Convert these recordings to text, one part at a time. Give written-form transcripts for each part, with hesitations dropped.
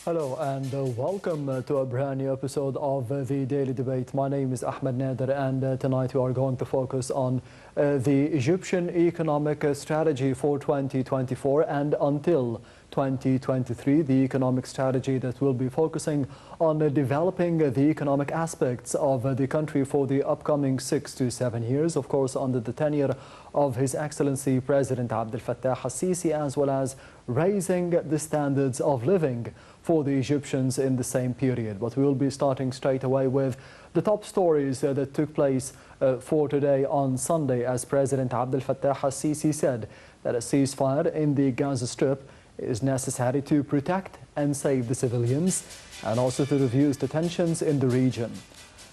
Hello and welcome to a brand new episode of the Daily Debate. My name is Ahmed Nader, and tonight we are going to focus on the Egyptian economic strategy for 2024 and until 2023, the economic strategy that will be focusing on developing the economic aspects of the country for the upcoming 6 to 7 years, of course, under the tenure of His Excellency President Abdel Fattah al-Sisi, as well as raising the standards of living for the Egyptians in the same period. But we will be starting straight away with the top stories that took place for today on Sunday, as President Abdel Fattah al-Sisi said that a ceasefire in the Gaza Strip is necessary to protect and save the civilians and also to reduce the tensions in the region.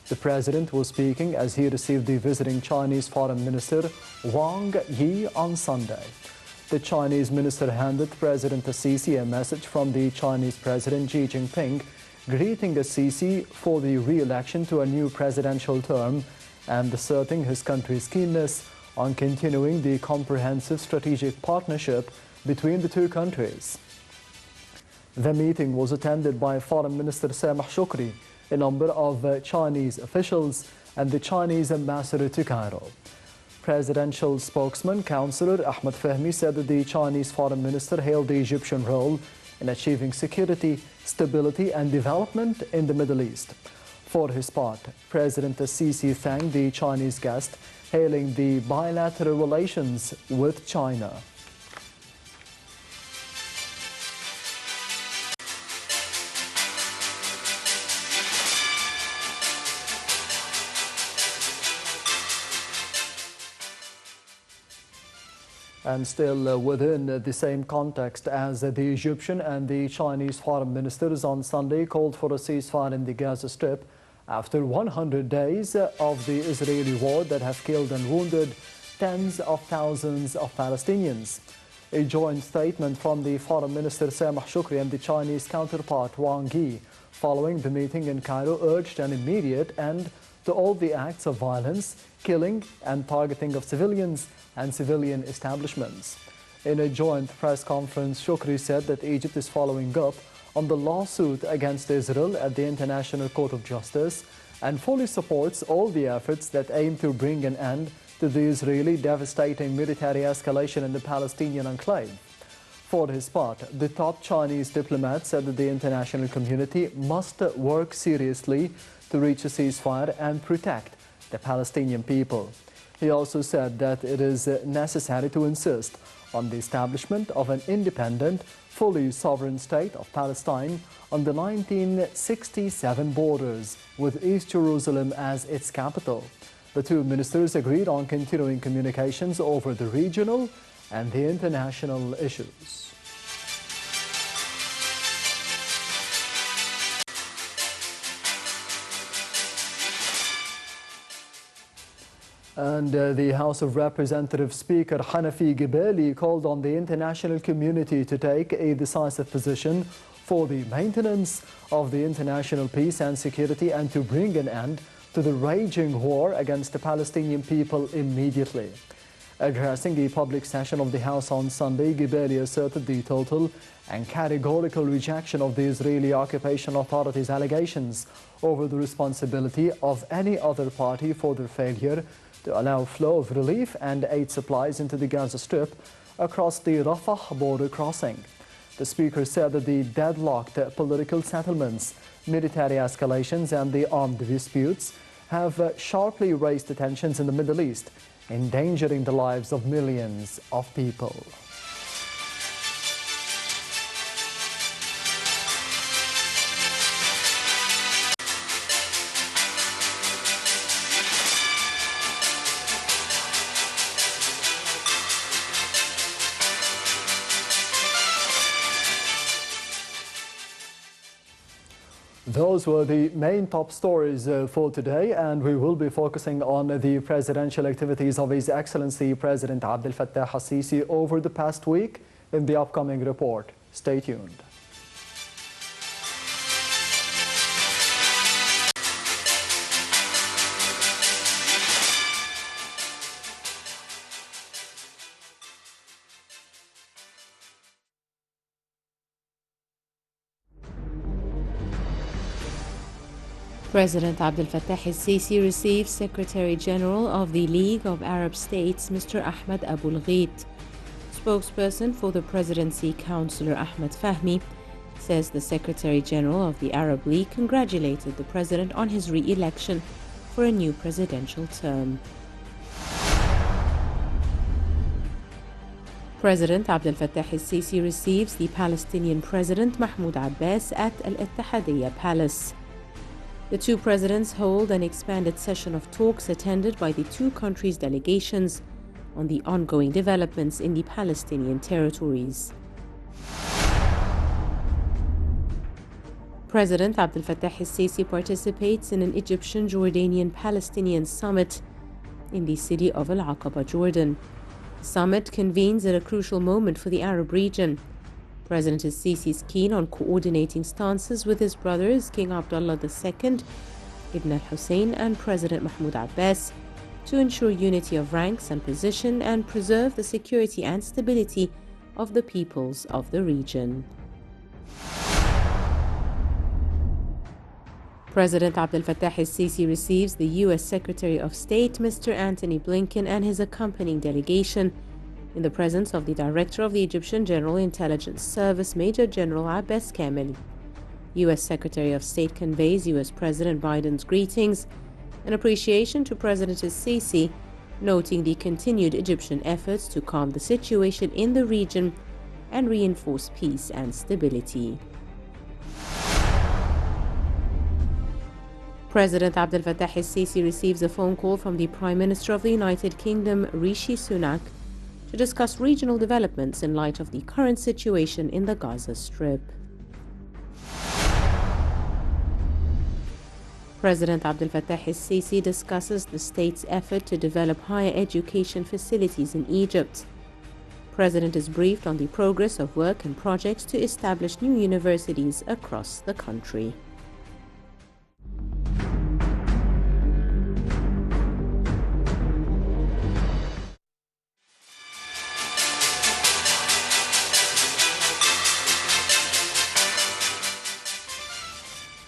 The president was speaking as he received the visiting Chinese Foreign Minister Wang Yi on Sunday. The Chinese minister handed President al-Sisi a message from the Chinese President Xi Jinping, greeting al-Sisi for the re-election to a new presidential term and asserting his country's keenness on continuing the comprehensive strategic partnership between the two countries. The meeting was attended by Foreign Minister Sameh Shukri, a number of Chinese officials, and the Chinese ambassador to Cairo. Presidential spokesman, Councillor Ahmed Fahmy, said that the Chinese foreign minister hailed the Egyptian role in achieving security, stability and development in the Middle East. For his part, President al-Sisi thanked the Chinese guest, hailing the bilateral relations with China. And still within the same context, as the Egyptian and the Chinese foreign ministers on Sunday called for a ceasefire in the Gaza Strip after 100 days of the Israeli war that have killed and wounded tens of thousands of Palestinians. A joint statement from the Foreign Minister Sameh Shukri and the Chinese counterpart Wang Yi following the meeting in Cairo urged an immediate end to all the acts of violence, killing and targeting of civilians and civilian establishments. In a joint press conference, Shukri said that Egypt is following up on the lawsuit against Israel at the International Court of Justice and fully supports all the efforts that aim to bring an end to the Israeli devastating military escalation in the Palestinian enclave. For his part, the top Chinese diplomat said that the international community must work seriously to reach a ceasefire and protect the Palestinian people. He also said that it is necessary to insist on the establishment of an independent, fully sovereign state of Palestine on the 1967 borders, with East Jerusalem as its capital. The two ministers agreed on continuing communications over the regional and the international issues. And the House of Representatives Speaker Hanafi Gebeli called on the international community to take a decisive position for the maintenance of the international peace and security and to bring an end to the raging war against the Palestinian people immediately. Addressing the public session of the House on Sunday, Gebeli asserted the total and categorical rejection of the Israeli occupation authorities' allegations over the responsibility of any other party for their failure to allow flow of relief and aid supplies into the Gaza Strip across the Rafah border crossing. The speaker said that the deadlocked political settlements, military escalations and the armed disputes have sharply raised the tensions in the Middle East, endangering the lives of millions of people. Those were the main top stories for today, and we will be focusing on the presidential activities of His Excellency President Abdel Fattah al-Sisi over the past week in the upcoming report. Stay tuned. President Abdel Fattah el-Sisi received Secretary General of the League of Arab States, Mr. Ahmed Abul Ghait. Spokesperson for the Presidency, Councillor Ahmed Fahmi, says the Secretary General of the Arab League congratulated the President on his re-election for a new presidential term. President Abdel Fattah el-Sisi receives the Palestinian President Mahmoud Abbas at Al-Ittihadiyya Palace. The two presidents hold an expanded session of talks attended by the two countries' delegations on the ongoing developments in the Palestinian territories. President Abdel Fattah el-Sisi participates in an Egyptian-Jordanian-Palestinian summit in the city of Al-Aqaba, Jordan. The summit convenes at a crucial moment for the Arab region. President el-Sisi is keen on coordinating stances with his brothers, King Abdullah II, Ibn al-Hussein, and President Mahmoud Abbas, to ensure unity of ranks and position and preserve the security and stability of the peoples of the region. President Abdel Fattah el-Sisi receives the U.S. Secretary of State, Mr. Antony Blinken, and his accompanying delegation in the presence of the Director of the Egyptian General Intelligence Service, Major General Abbas Kamel. U.S. Secretary of State conveys U.S. President Biden's greetings and appreciation to President el-Sisi, noting the continued Egyptian efforts to calm the situation in the region and reinforce peace and stability. President Abdel Fattah el-Sisi receives a phone call from the Prime Minister of the United Kingdom, Rishi Sunak, to discuss regional developments in light of the current situation in the Gaza Strip. President Abdel Fattah el-Sisi discusses the state's effort to develop higher education facilities in Egypt. President is briefed on the progress of work and projects to establish new universities across the country.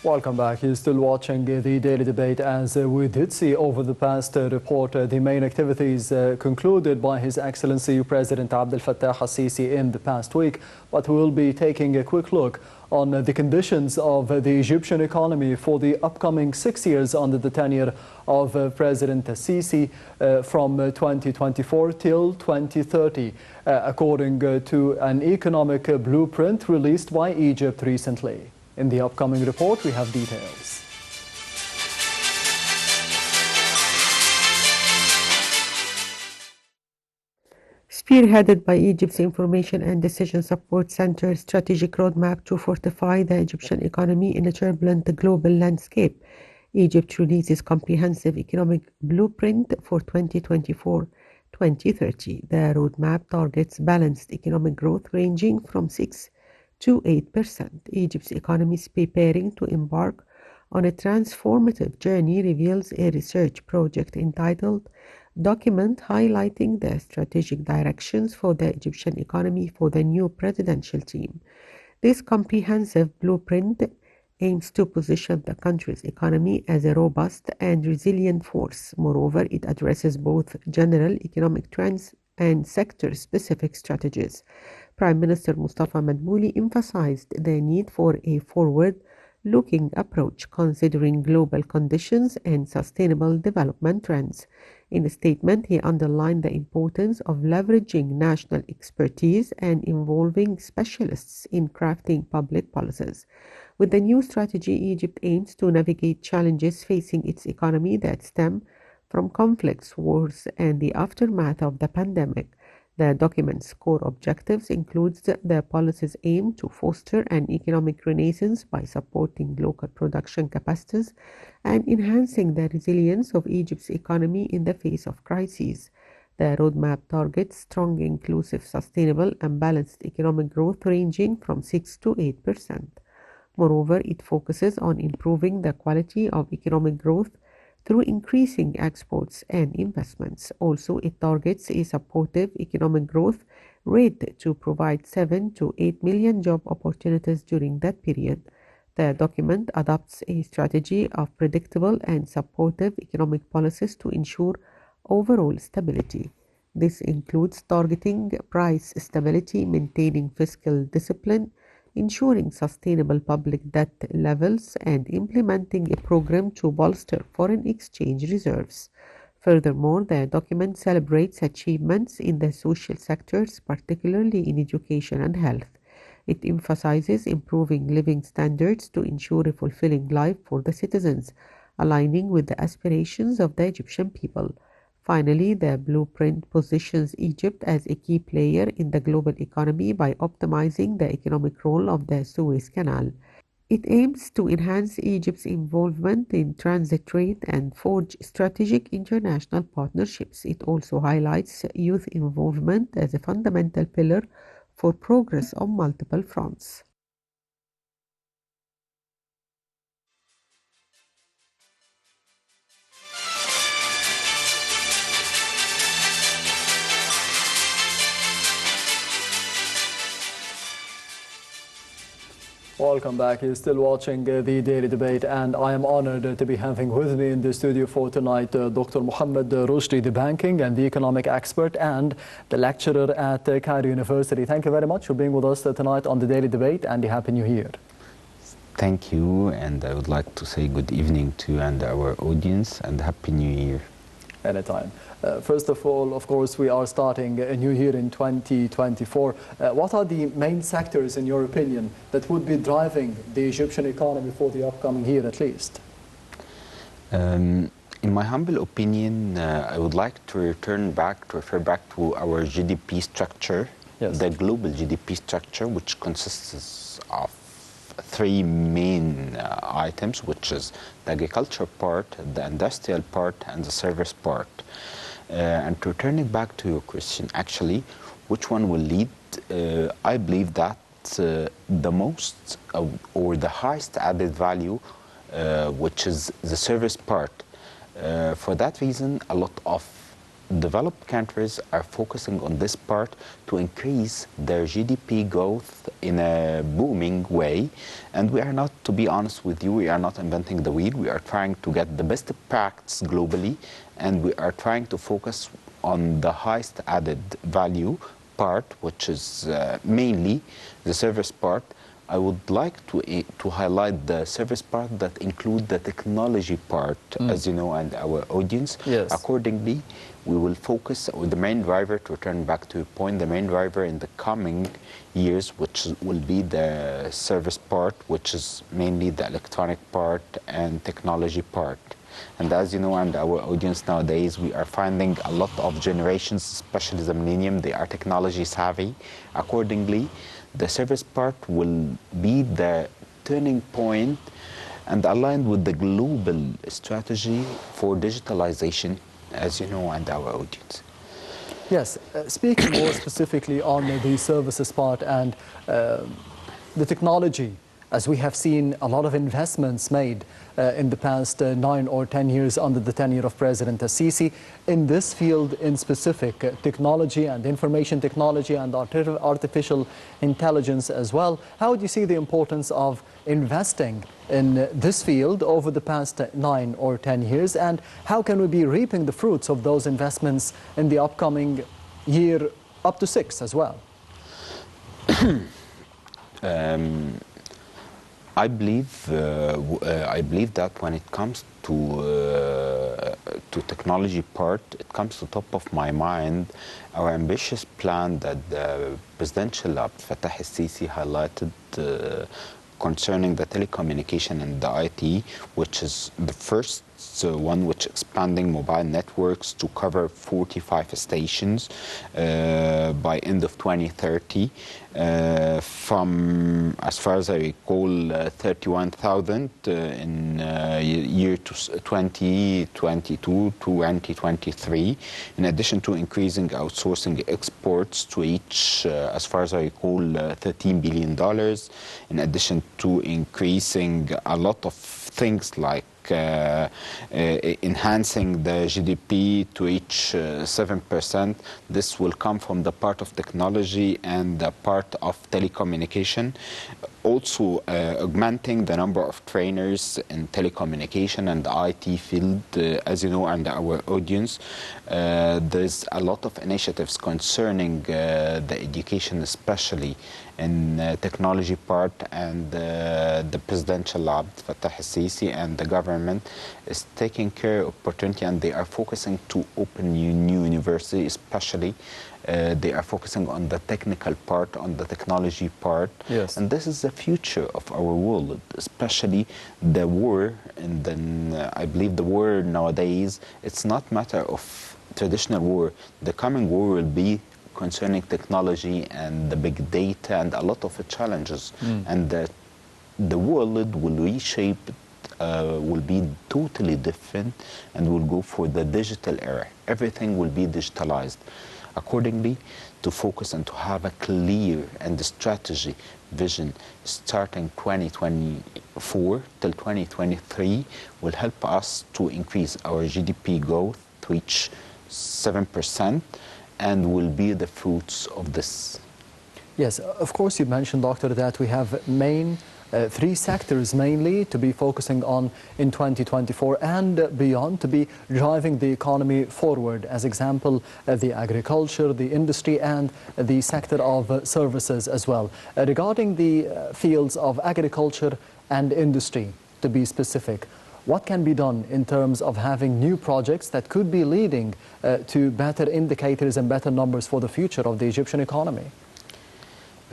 Welcome back. You're still watching the daily debate. As we did see over the past report, the main activities concluded by His Excellency President Abdel Fattah el-Sisi in the past week. But we'll be taking a quick look on the conditions of the Egyptian economy for the upcoming 6 years under the tenure of President el-Sisi from 2024 till 2030, according to an economic blueprint released by Egypt recently. In the upcoming report, we have details. Spearheaded by Egypt's Information and Decision Support Center strategic roadmap to fortify the Egyptian economy in a turbulent global landscape, Egypt releases comprehensive economic blueprint for 2024-2030. The roadmap targets balanced economic growth ranging from 6 to 8%. Egypt's economy is preparing to embark on a transformative journey, reveals a research project entitled Document highlighting the strategic directions for the Egyptian economy for the new presidential team. This comprehensive blueprint aims to position the country's economy as a robust and resilient force. Moreover, it addresses both general economic trends and sector-specific strategies. Prime Minister Mustafa Madbouli emphasized the need for a forward-looking approach, considering global conditions and sustainable development trends. In a statement, he underlined the importance of leveraging national expertise and involving specialists in crafting public policies. With the new strategy, Egypt aims to navigate challenges facing its economy that stem from conflicts, wars, and the aftermath of the pandemic. The document's core objectives includes the policy's aim to foster an economic renaissance by supporting local production capacities and enhancing the resilience of Egypt's economy in the face of crises. The roadmap targets strong, inclusive, sustainable, and balanced economic growth ranging from 6 to 8%. Moreover, it focuses on improving the quality of economic growth through increasing exports and investments. Also, it targets a supportive economic growth rate to provide 7 to 8 million job opportunities during that period. The document adopts a strategy of predictable and supportive economic policies to ensure overall stability. This includes targeting price stability, maintaining fiscal discipline, ensuring sustainable public debt levels, and implementing a program to bolster foreign exchange reserves. Furthermore, the document celebrates achievements in the social sectors, particularly in education and health. It emphasizes improving living standards to ensure a fulfilling life for the citizens, aligning with the aspirations of the Egyptian people. Finally, the blueprint positions Egypt as a key player in the global economy by optimizing the economic role of the Suez Canal. It aims to enhance Egypt's involvement in transit trade and forge strategic international partnerships. It also highlights youth involvement as a fundamental pillar for progress on multiple fronts. Welcome back. You're still watching the Daily Debate, and I am honored to be having with me in the studio for tonight Dr. Mohamed Roshdy, the banking and the economic expert and the lecturer at Cairo University. Thank you very much for being with us tonight on the Daily Debate, and Happy New Year. Thank you, and I would like to say good evening to you and our audience, and Happy New Year. Anytime. First of all, of course, we are starting a new year in 2024. What are the main sectors, in your opinion, that would be driving the Egyptian economy for the upcoming year at least? In my humble opinion, I would like to refer back to our GDP structure, yes. The global GDP structure, which consists of three main items, which is the agriculture part, the industrial part, and the service part. And returning back to your question, actually, which one will lead? I believe that the most or the highest added value, which is the service part. For that reason, a lot of developed countries are focusing on this part to increase their GDP growth in a booming way. And we are not, to be honest with you, we are not inventing the wheel. We are trying to get the best practice globally, and we are trying to focus on the highest added value part, which is mainly the service part. I would like to highlight the service part that include the technology part, as you know, and our audience. Yes. Accordingly, we will focus on the main driver, to return back to your point, the main driver in the coming years, which will be the service part, which is mainly the electronic part and technology part. And as you know, and our audience nowadays, we are finding a lot of generations, especially the millennium, they are technology savvy. Accordingly, the service part will be the turning point and aligned with the global strategy for digitalization, as you know, and our audience. Yes, speaking more specifically on the services part and the technology, as we have seen a lot of investments made in the past 9 or 10 years under the tenure of President Sisi in this field in specific, technology and information technology and artificial intelligence as well. How would you see the importance of investing in this field over the past 9 or 10 years, and how can we be reaping the fruits of those investments in the upcoming year up to 6 as well? I believe that when it comes to technology part, it comes to top of my mind our ambitious plan that the Presidential Abdel Fattah el-Sisi highlighted concerning the telecommunication and the IT, which is the first one which expanding mobile networks to cover 45 stations by end of 2030 from, as far as I recall, 31,000 in year 2022 to 2023, in addition to increasing outsourcing exports to reach, as far as I recall, $13 billion, in addition to increasing a lot of things like enhancing the GDP to reach 7%. This will come from the part of technology and the part of telecommunication. Also augmenting the number of trainers in telecommunication and the IT field. As you know, and our audience, there's a lot of initiatives concerning the education, especially in technology part, and the presidential Abd Fattah al-Sisi and the government is taking care of opportunity, and they are focusing to open new universities, especially they are focusing on the technical part, on the technology part. Yes. And this is the future of our world, especially the war. And then I believe the war nowadays, it's not matter of traditional war. The coming war will be concerning technology and the big data and a lot of challenges. And the world will reshape, will be totally different, and will go for the digital era. Everything will be digitalized. Accordingly, to focus and to have a clear and strategy vision starting 2024 till 2023 will help us to increase our GDP growth to reach 7%, and will be the fruits of this. Yes, of course, you mentioned, Doctor, that we have three sectors mainly to be focusing on in 2024 and beyond to be driving the economy forward. As example, the agriculture, the industry, and the sector of services as well. Regarding the fields of agriculture and industry, to be specific, what can be done in terms of having new projects that could be leading to better indicators and better numbers for the future of the Egyptian economy?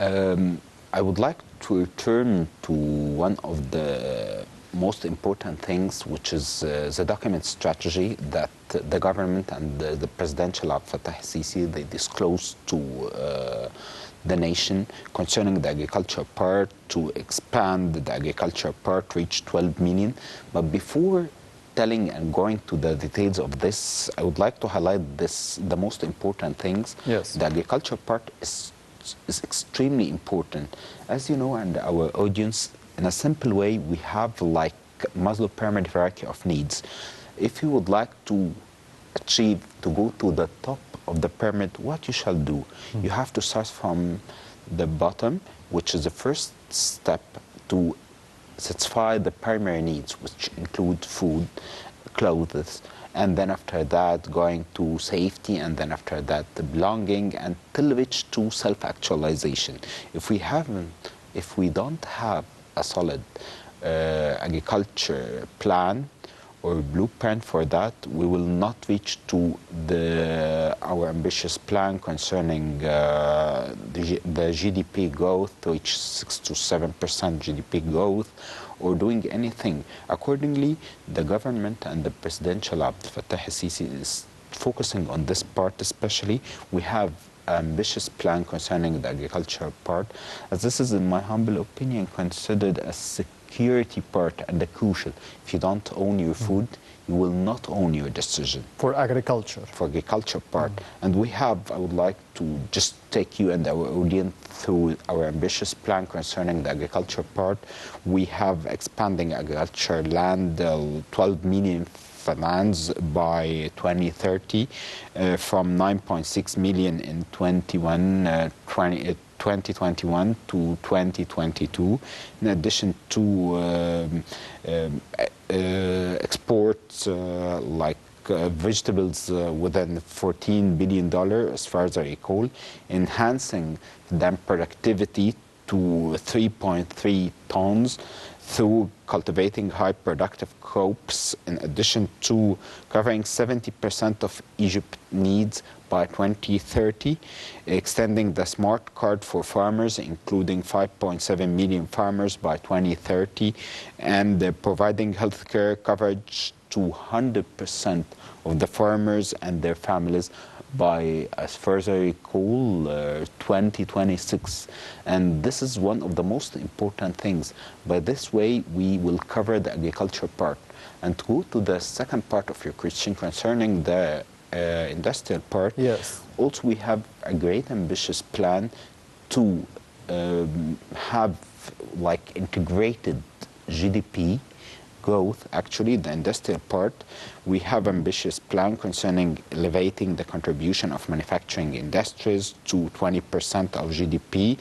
I would like to return to one of the most important things, which is the document strategy that the government and the presidential Abd Fattah al-Sisi, they disclosed to the nation concerning the agriculture part, to expand the agriculture part, reach 12 million. But before telling and going to the details of this, I would like to highlight the most important things. Yes. The agriculture part is extremely important. As you know, and our audience, in a simple way, we have like Maslow pyramid hierarchy of needs. If you would like to achieve, to go to the top of the pyramid, what you shall do? You have to start from the bottom, which is the first step to satisfy the primary needs, which include food, clothes, and then after that going to safety, and then after that the belonging, until reach to self-actualization. If we don't have a solid agriculture plan or blueprint for that, we will not reach to our ambitious plan concerning the GDP growth, to reach 6 to 7% GDP growth, or doing anything. Accordingly, the government and the presidential Abd Fattah al-Sisi is focusing on this part especially. We have an ambitious plan concerning the agriculture part, as this is, in my humble opinion, considered a security part and the crucial. If you don't own your food, you will not own your decision. For agriculture. For agriculture part. And we have, I would like to just take you and our audience through our ambitious plan concerning the agriculture part. We have expanding agriculture land, 12 million lands by 2030, from 9.6 million in 2021 to 2022, in addition to exports like vegetables within $14 billion, as far as I recall, enhancing them productivity to 3.3 tons through cultivating high productive crops, in addition to covering 70% of Egypt's needs by 2030, extending the smart card for farmers, including 5.7 million farmers by 2030, and providing healthcare coverage to 100% of the farmers and their families by, as far as I recall, 2026. And this is one of the most important things. By this way, we will cover the agriculture part. And to go to the second part of your question concerning the industrial part, yes. Also we have a great ambitious plan to have like integrated GDP growth, actually, the industrial part, we have ambitious plan concerning elevating the contribution of manufacturing industries to 20% of GDP,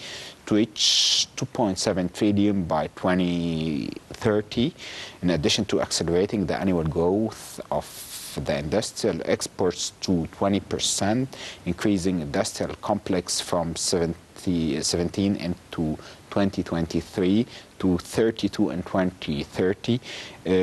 to reach 2.7 trillion by 2030, in addition to accelerating the annual growth of the industrial exports to 20%, increasing industrial complex from 17 into 2023 to 32 in 2030,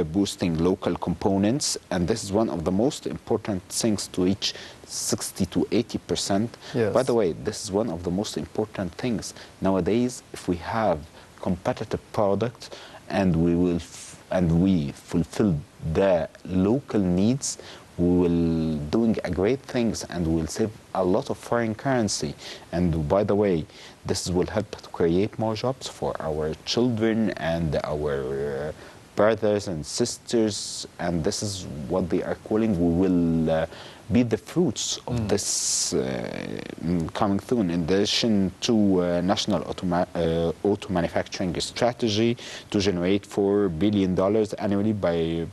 boosting local components. And this is one of the most important things to reach 60 to 80%. Yes. By the way, this is one of the most important things. Nowadays, if we have competitive products and we fulfill the local needs, we will doing a great things and we will save a lot of foreign currency. And by the way, this will help to create more jobs for our children and our brothers and sisters, and this is what they are calling, we will be the fruits of this coming soon. In addition to national auto manufacturing strategy to generate $4 billion annually by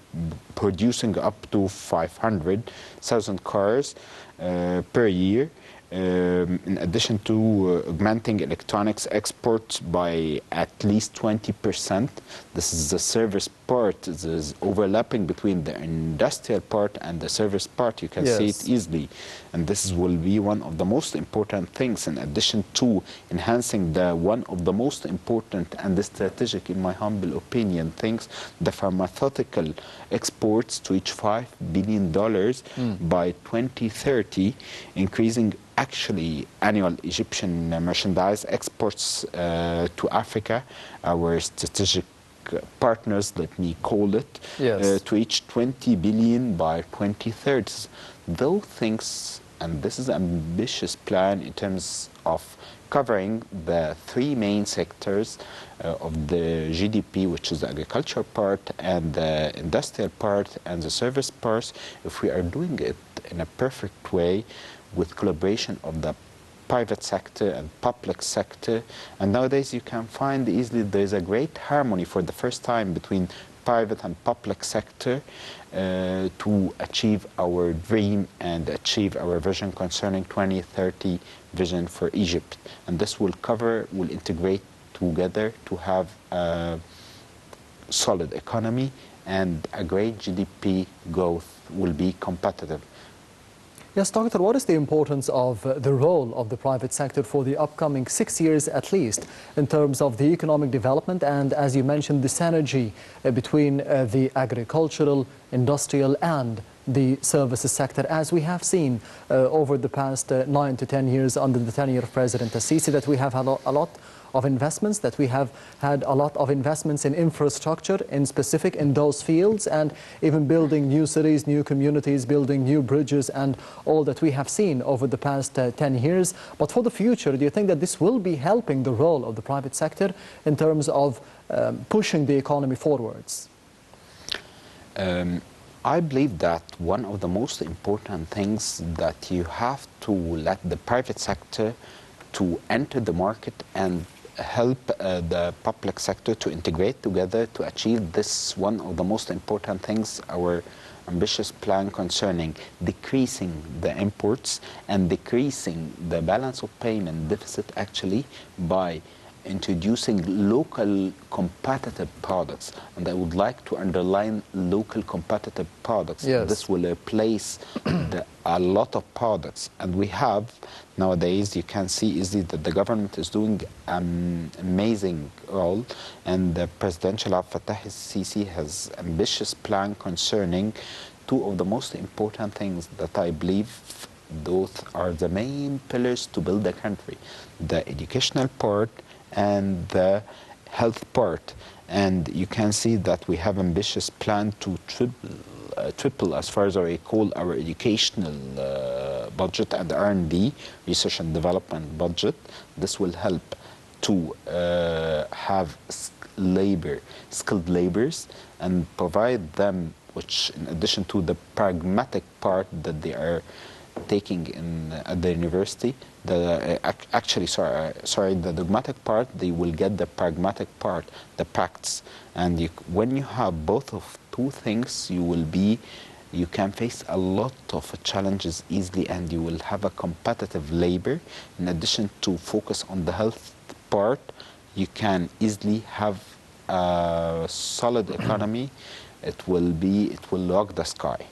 producing up to 500,000 cars per year. In addition to augmenting electronics exports by at least 20%. This is the service part. This is overlapping between the industrial part and the service part. You can see it easily. And this will be one of the most important things, in addition to enhancing the one of the most important and the strategic, in my humble opinion, things, the pharmaceutical exports to reach $5 billion by 2030, increasing actually annual Egyptian merchandise exports to Africa, our strategic partners, let me call it, to reach 20 billion by 2030. Those things, and this is an ambitious plan in terms of covering the three main sectors of the GDP, which is the agriculture part and the industrial part and the service parts. If we are doing it in a perfect way, with collaboration of the private sector and public sector. And nowadays you can find easily there's a great harmony for the first time between private and public sector to achieve our dream and achieve our vision concerning 2030 vision for Egypt. And this will integrate together to have a solid economy and a great GDP growth will be competitive. Yes, Doctor, what is the importance of the role of the private sector for the upcoming 6 years at least in terms of the economic development and, as you mentioned, the synergy between the agricultural, industrial and the services sector, as we have seen over the past 9 to 10 years under the tenure of President Al-Sisi, that we have had a lot of investments, that we have had a lot of investments in infrastructure in those fields, and even building new cities, new communities, building new bridges and all that we have seen over the past 10 years. But for the future, do you think that this will be helping the role of the private sector in terms of pushing the economy forwards? I believe that one of the most important things that you have to let the private sector to enter the market and help the public sector to integrate together to achieve this one of the most important things, our ambitious plan concerning decreasing the imports and decreasing the balance of payment deficit actually by introducing local competitive products. And I would like to underline local competitive products. Yes. This will replace a lot of products. And we have nowadays, you can see easily that the government is doing an amazing role, and the presidential Abdel Fattah al-Sisi has ambitious plan concerning two of the most important things that I believe those are the main pillars to build a country: the educational part and the health part. And you can see that we have ambitious plan to triple as far as I recall our educational budget and R&D, research and development budget. This will help to have skilled laborers and provide them, which in addition to the pragmatic part that they are taking at the university, the dogmatic part, they will get the pragmatic part, the practice. And when you have both of two things, you can face a lot of challenges easily, and you will have a competitive labor. In addition to focus on the health part, you can easily have a solid economy. It will rock the sky.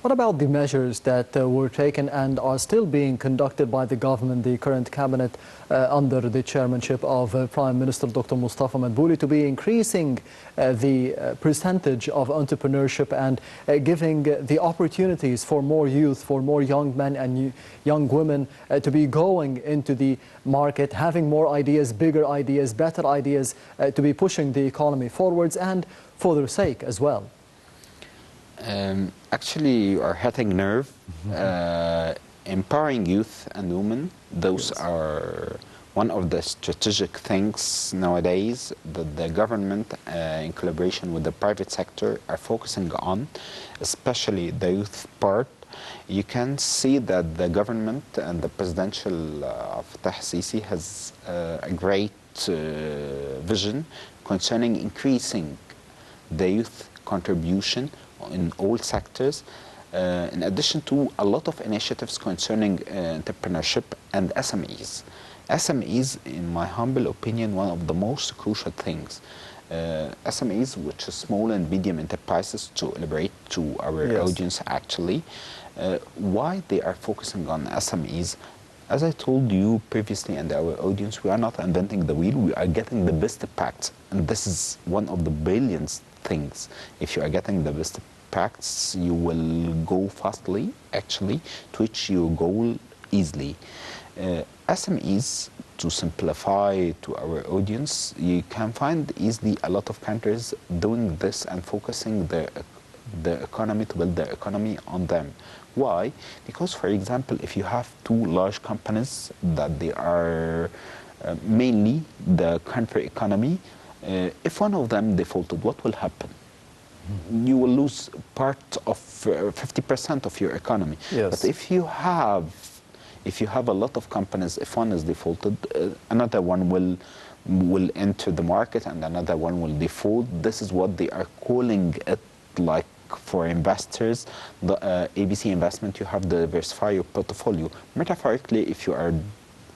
What about the measures that were taken and are still being conducted by the government, the current cabinet, under the chairmanship of Prime Minister Dr. Mustafa Madbouli, to be increasing the percentage of entrepreneurship and giving the opportunities for more youth, for more young men and young women to be going into the market, having more ideas, bigger ideas, better ideas, to be pushing the economy forwards and for their sake as well? Actually, you are hitting nerve. Empowering youth and women, those are one of the strategic things nowadays that the government, in collaboration with the private sector, are focusing on, especially the youth part. You can see that the government and the presidential of Sisi has a great vision concerning increasing the youth contribution in all sectors, in addition to a lot of initiatives concerning entrepreneurship and SMEs. SMEs, in my humble opinion, one of the most crucial things. SMEs, which is small and medium enterprises, to elaborate to our audience actually, why they are focusing on SMEs. As I told you previously and our audience, we are not inventing the wheel, we are getting the best practice. And this is one of the brilliant things. If you are getting the best practice, you will go fastly, actually, to reach your goal easily. SMEs, to simplify to our audience, you can find easily a lot of countries doing this and focusing the economy, to build the economy on them. Why? Because, for example, if you have two large companies that they are mainly the country economy, if one of them defaulted, what will happen? You will lose part of 50% of your economy. Yes. But if you have a lot of companies, if one is defaulted, another one will enter the market and another one will default. This is what they are calling it, like for investors, the ABC investment, you have to diversify your portfolio. Metaphorically, if you are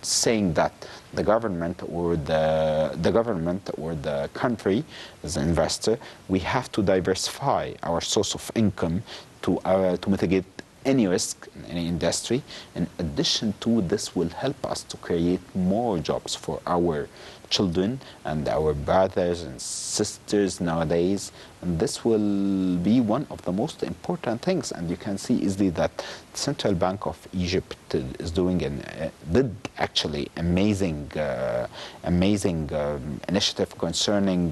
saying that the government or the country as an investor, we have to diversify our source of income to mitigate any risk in any industry. In addition to this, will help us to create more jobs for our children and our brothers and sisters nowadays. And this will be one of the most important things. And you can see easily that the Central Bank of Egypt is doing did actually amazing initiative concerning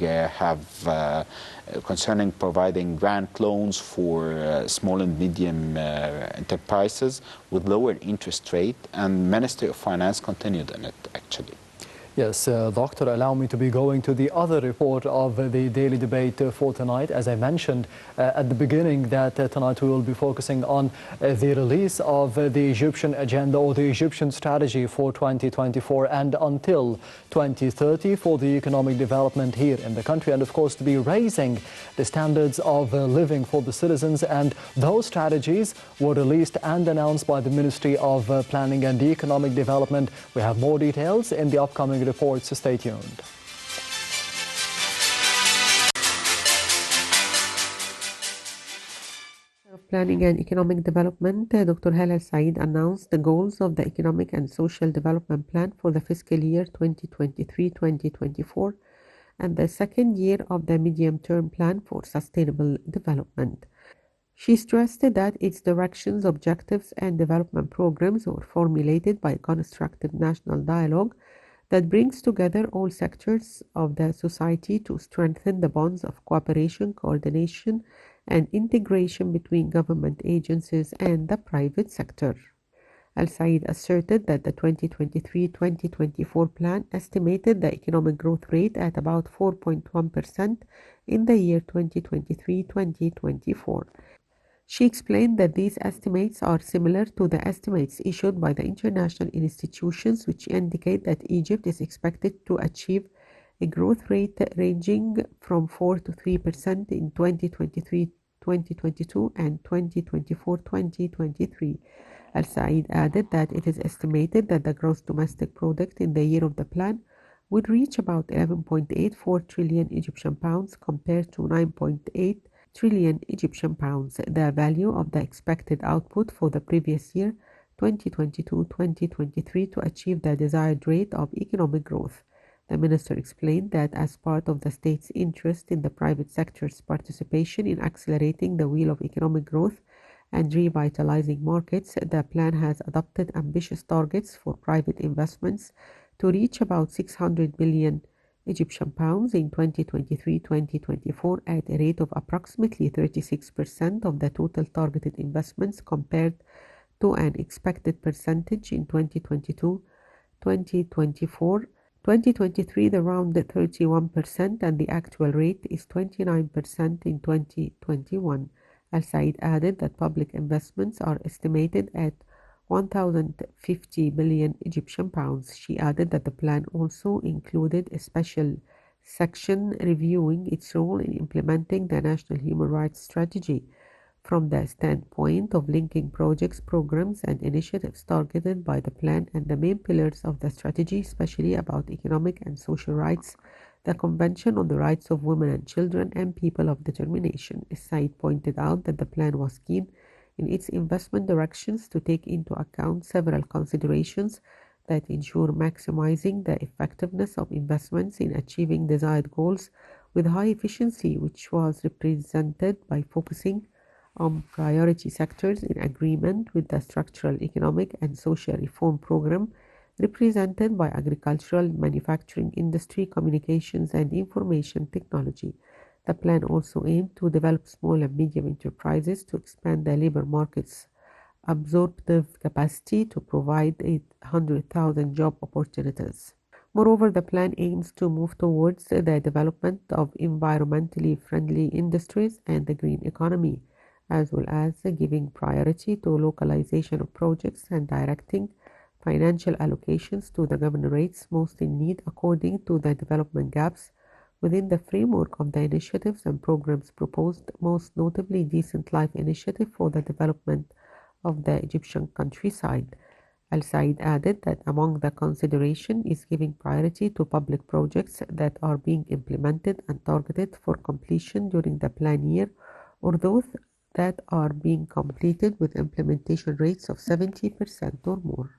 concerning providing grant loans for small and medium enterprises with lower interest rate, and Ministry of Finance continued in it actually. Yes, Doctor, allow me to be going to the other report of the daily debate for tonight. As I mentioned at the beginning, that tonight we will be focusing on the release of the Egyptian agenda, or the Egyptian strategy for 2024 and until 2030 for the economic development here in the country, and of course to be raising the standards of living for the citizens. And those strategies were released and announced by the Ministry of Planning and Economic Development. We have more details in the upcoming reports. Stay tuned. Of Planning and Economic Development, Dr. Hala Said announced the goals of the Economic and Social Development Plan for the fiscal year 2023-2024 and the second year of the Medium-Term Plan for Sustainable Development. She stressed that its directions, objectives, and development programs were formulated by constructive national dialogue that brings together all sectors of the society to strengthen the bonds of cooperation, coordination, and integration between government agencies and the private sector. Al-Said asserted that the 2023-2024 plan estimated the economic growth rate at about 4.1% in the year 2023-2024. She explained that these estimates are similar to the estimates issued by the international institutions, which indicate that Egypt is expected to achieve a growth rate ranging from 4 to 3% in 2023-2022 and 2024-2023. Al-Said added that it is estimated that the gross domestic product in the year of the plan would reach about 11.84 trillion Egyptian pounds compared to 9.8 trillion Egyptian pounds, the value of the expected output for the previous year, 2022-2023, to achieve the desired rate of economic growth. The minister explained that as part of the state's interest in the private sector's participation in accelerating the wheel of economic growth and revitalizing markets, the plan has adopted ambitious targets for private investments to reach about 600 billion Egyptian pounds in 2023-2024 at a rate of approximately 36% of the total targeted investments compared to an expected percentage in 2022-2024. 2023, the round 31%, and the actual rate is 29% in 2021. Al-Said added that public investments are estimated at 1,050 billion Egyptian pounds. She added that the plan also included a special section reviewing its role in implementing the National Human Rights Strategy from the standpoint of linking projects, programs, and initiatives targeted by the plan and the main pillars of the strategy, especially about economic and social rights, the Convention on the Rights of Women and Children, and People of Determination. Said pointed out that the plan was keen in its investment directions to take into account several considerations that ensure maximizing the effectiveness of investments in achieving desired goals with high efficiency, which was represented by focusing on priority sectors in agreement with the structural economic and social reform program represented by agricultural, manufacturing industry, communications, and information technology. The plan also aimed to develop small and medium enterprises to expand the labor market's absorptive capacity to provide 800,000 job opportunities. Moreover, the plan aims to move towards the development of environmentally friendly industries and the green economy, as well as giving priority to localization of projects and directing financial allocations to the governorates most in need according to the development gaps within the framework of the initiatives and programs proposed, most notably Decent Life Initiative for the development of the Egyptian countryside. Al-Said added that among the consideration is giving priority to public projects that are being implemented and targeted for completion during the plan year, or those that are being completed with implementation rates of 70% or more.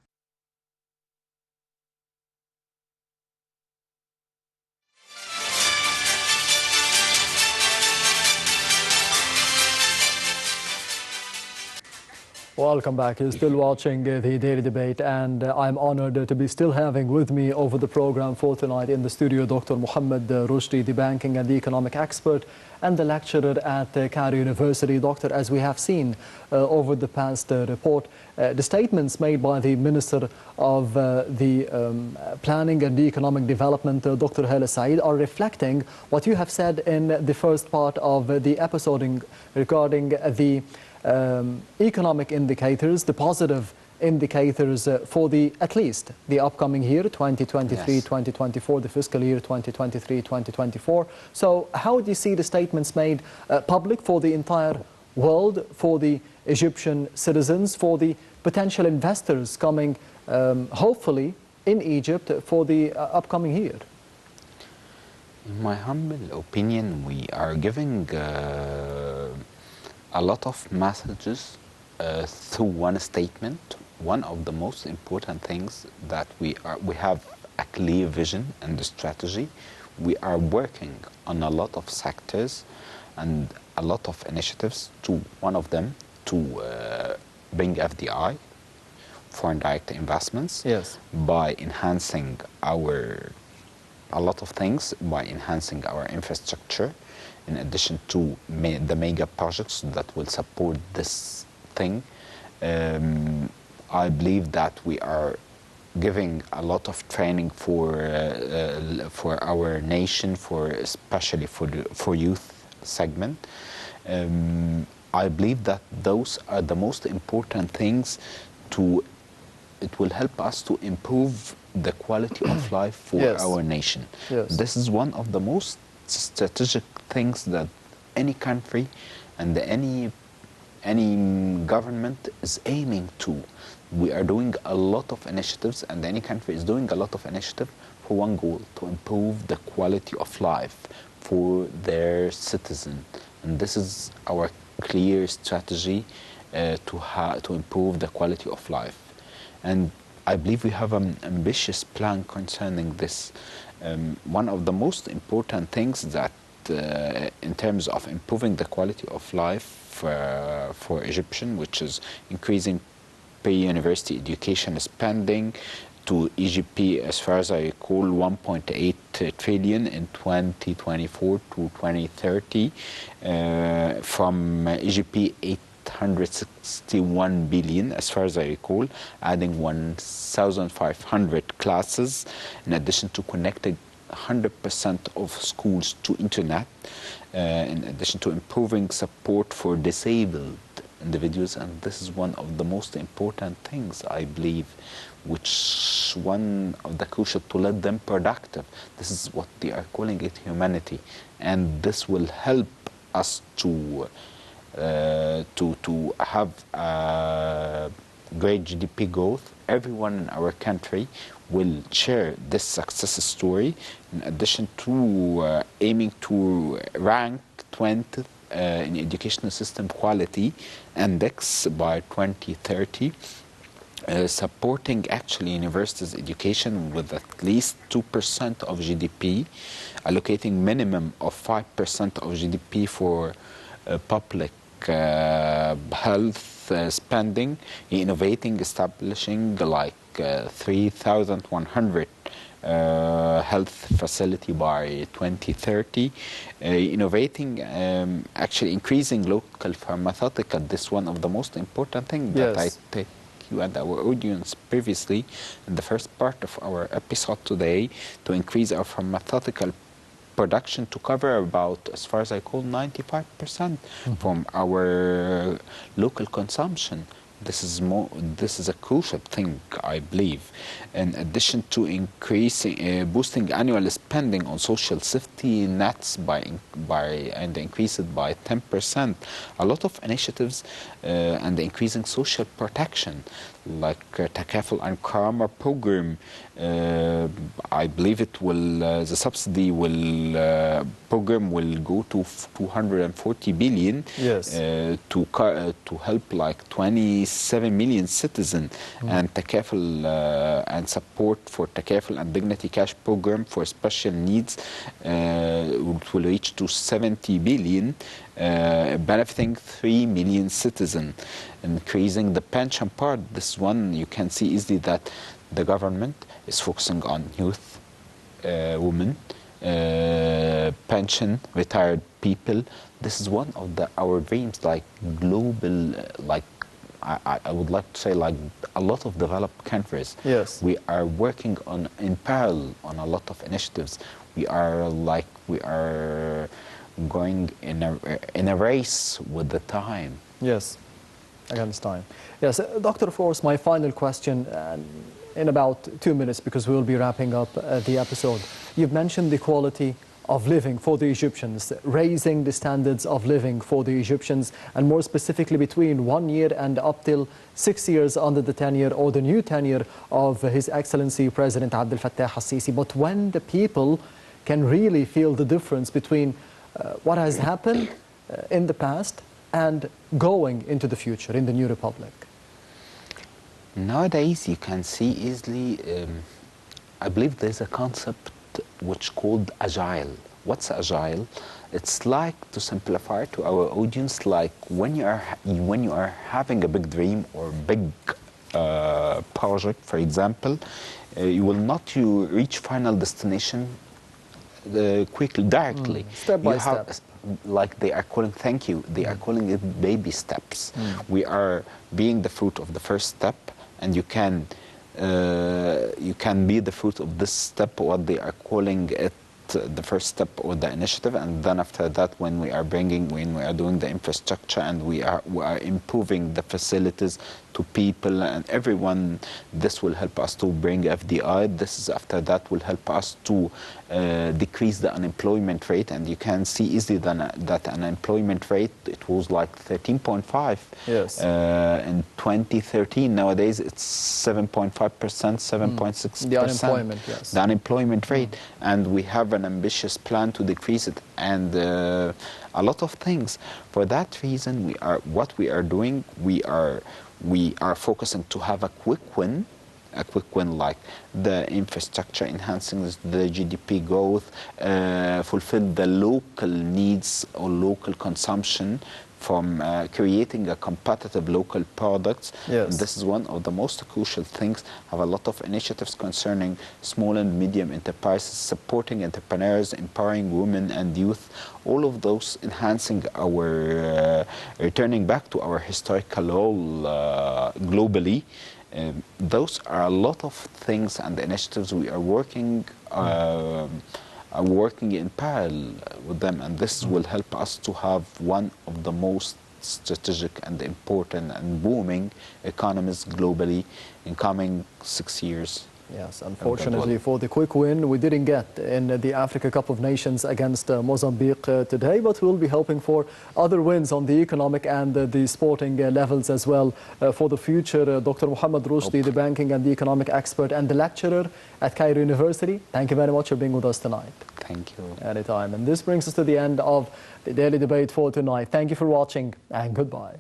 Welcome back. You're still watching the Daily Debate, and I'm honored to be still having with me over the program for tonight in the studio Dr. Mohamed Roshdy, the banking and the economic expert and the lecturer at Cairo University. Doctor, as we have seen over the past report, the statements made by the Minister of the Planning and the Economic Development, Dr. Al-Said, are reflecting what you have said in the first part of the episode regarding the economic indicators, the positive indicators for at least the upcoming year, 2023-2024, the fiscal year 2023-2024. So how do you see the statements made public for the entire world, for the Egyptian citizens, for the potential investors coming, hopefully, in Egypt for the upcoming year? In my humble opinion, we are giving a lot of messages through one statement. One of the most important things that we have a clear vision and a strategy. We are working on a lot of sectors and a lot of initiatives. One of them to bring FDI, foreign direct investments, yes, by enhancing a lot of things, by enhancing our infrastructure, in addition to the mega projects that will support this thing. I believe that we are giving a lot of training for our nation, especially for youth segment. I believe that those are the most important things it will help us to improve the quality of life for Yes. our nation. Yes. This is one of the most strategic things that any country and any government is aiming to. We are doing a lot of initiatives, and any country is doing a lot of initiative for one goal: to improve the quality of life for their citizen. And this is our clear strategy to improve the quality of life. And I believe we have an ambitious plan concerning this. One of the most important things that in terms of improving the quality of life for Egyptian, which is increasing pre-university education spending to EGP, as far as I recall, 1.8 trillion in 2024 to 2030, from EGP 861 billion, as far as I recall, adding 1,500 classes, in addition to connecting 100% of schools to internet, in addition to improving support for disabled individuals. And this is one of the most important things, I believe, which one of the crucial to let them productive. This is what they are calling it, humanity. And this will help us to have great GDP growth. Everyone in our country will share this success story, in addition to aiming to rank 20th in educational system quality index by 2030, supporting actually universities education with at least 2% of GDP, allocating minimum of 5% of GDP for public health spending, innovating, establishing like 3,100 health facility by 2030, innovating, actually increasing local pharmaceutical. This is one of the most important things that I take you and our audience previously in the first part of our episode today, to increase our pharmaceutical production to cover about, as far as I call, 95% from our local consumption. This is a crucial thing, I believe. In addition to increasing, boosting annual spending on social safety nets and increase it by 10%. A lot of initiatives and increasing social protection, like Takaful and Karma program. I believe it will, the subsidy program will go to 240 billion. Yes. To help like 27 million citizens, and Takaful and support for Takaful and Dignity Cash program for special needs will reach to 70 billion, benefiting 3 million citizens. Increasing the pension part, this one you can see easily that the government is focusing on youth, women, pension, retired people. This is one of our dreams, like global, like I would like to say, like a lot of developed countries. Yes. We are working in parallel on a lot of initiatives. We are going in a race with the time. Yes, against time. Yes, Dr. Force, my final question in about 2 minutes, because we will be wrapping up the episode. You've mentioned the quality of living for the Egyptians, raising the standards of living for the Egyptians, and more specifically between 1 year and up till 6 years under the tenure or the new tenure of His Excellency President Abdel Fattah al-Sisi. But when the people can really feel the difference between what has happened in the past and going into the future in the new republic? Nowadays, you can see easily, I believe there's a concept which called agile. What's agile? It's like, to simplify to our audience, like when you are having a big dream or big project, for example, you will not reach final destination quickly, directly. Step by step. Like they are calling, thank you, they are calling it baby steps. We are being the fruit of the first step, and you can be the fruit of this step, what they are calling it the first step or the initiative, and then after that, when we are doing the infrastructure and we are improving the facilities to people and everyone, this will help us to bring FDI. This is after that will help us to decrease the unemployment rate, and you can see easily that unemployment rate, it was like 13.5 in 2013. Nowadays it's 7.5%, 7.6%. The unemployment, yes. The unemployment rate, and we have an ambitious plan to decrease it, and a lot of things. For that reason, what we are doing, we are focusing to have a quick win like the infrastructure, enhancing the GDP growth, fulfill the local needs or local consumption from creating a competitive local products. Yes. This is one of the most crucial things. Have a lot of initiatives concerning small and medium enterprises, supporting entrepreneurs, empowering women and youth, all of those enhancing our, returning back to our historical role globally. Those are a lot of things and initiatives we are working in parallel with them, and this will help us to have one of the most strategic and important and booming economies globally in coming 6 years. Yes, unfortunately for the quick win we didn't get in the Africa Cup of Nations against Mozambique today, but we'll be hoping for other wins on the economic and the sporting levels as well for the future. Dr. Mohamed Roshdy, the banking and the economic expert and the lecturer at Cairo University, thank you very much for being with us tonight. Thank you. Anytime. And this brings us to the end of the Daily Debate for tonight. Thank you for watching and goodbye.